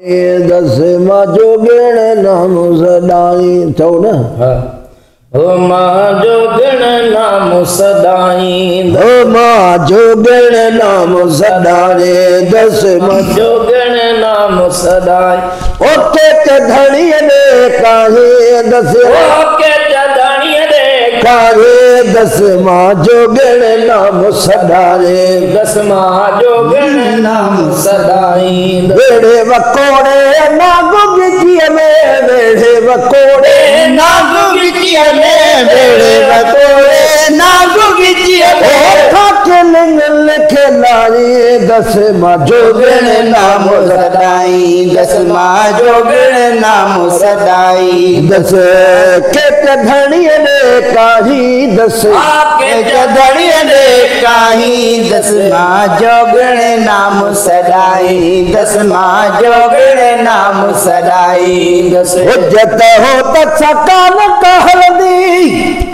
दस मां जोगण नाम सदाई चओ न। ओ मां जोगण नाम सदाई ओ मां जोगण नाम सदाई दस मां जोगण नाम सदाई ओ के धणी ने काहे दस ओ के धणी ने काहे दस मां जोगण नाम सदाई दस मां जोगण नाम सदाई बेड़े वकोड़े नाग बिजिया में बेड़े वकोड़े नाग बिजिया में बेड़े वकोड़े नाग बिजिया में खाके लिंगल खेलाई दस मां जोगण नाम सदाई दस मां जोगण नाम सदाई दस के धणी ने काही दस के धणी ने काही दस मां जोगण नाम सदाई दस मां जोगण नाम सदाई दस उज्जत हो तकान कहलदी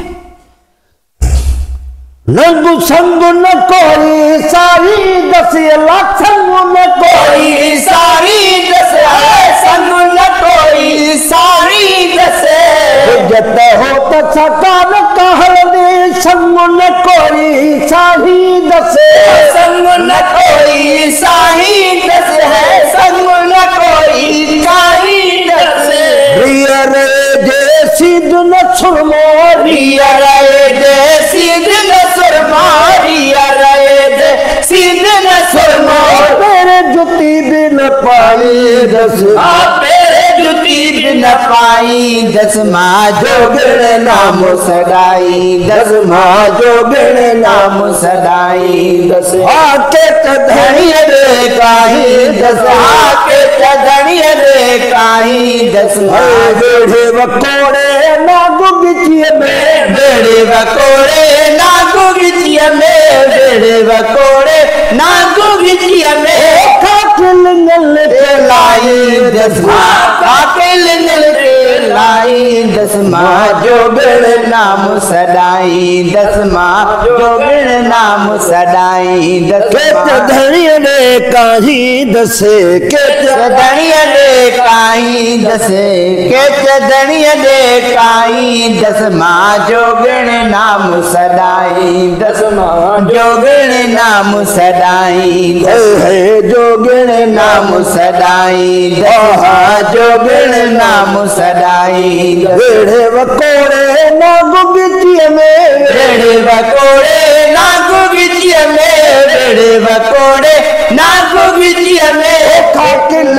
नंगु संग न कोई सारी दस लाख संग न कोई सारी दस संग न कोई सारी दस उज्जत हो तकान कहलदी संग न कोई सारी दस संग न कोई साही दस है संग न कोई साही दस रियर जैसी दुन सुरमो रियर जैसी दिन सुरमारिया रे सीध न सुरमो मेरे जुती बिन पाई दस मेरे जुती बिन पाई दस मां जोगण नाम सदाई दस मां जोगण नाम सदाई दस आके धनी रे काही दस आके धनी रे काही दस बेड़े वकोड़े नाग बिचिए में बेड़े वकोड़े नागो बिचिया में बेड़े वकोड़े नागो बिचिया में खाकिल नल लाई दस काकिल नल लाई दस मां जोगण नाम सदाई दस मां जोगण नाम सदाई दस धनी ने काही दस के धनी ने काही दस के धनी ने काही दस मां जोगण नाम सदाई दस मां जोगण नाम सदाई है जोगण नाम सदाई दस जोगण नाम सदाई बेड़े वकोड़े नाग बिचिए में बेड़े वकोड़े नागो बिचिया में बेड़े वकोड़े नागो बिचिया में खाकिल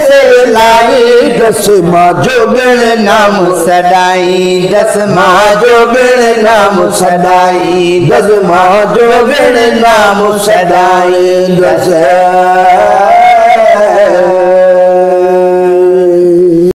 से लाई दस मां जोगण नाम सदाई दस मां जोगण नाम सदाई दस मां जोगण नाम सदाई दस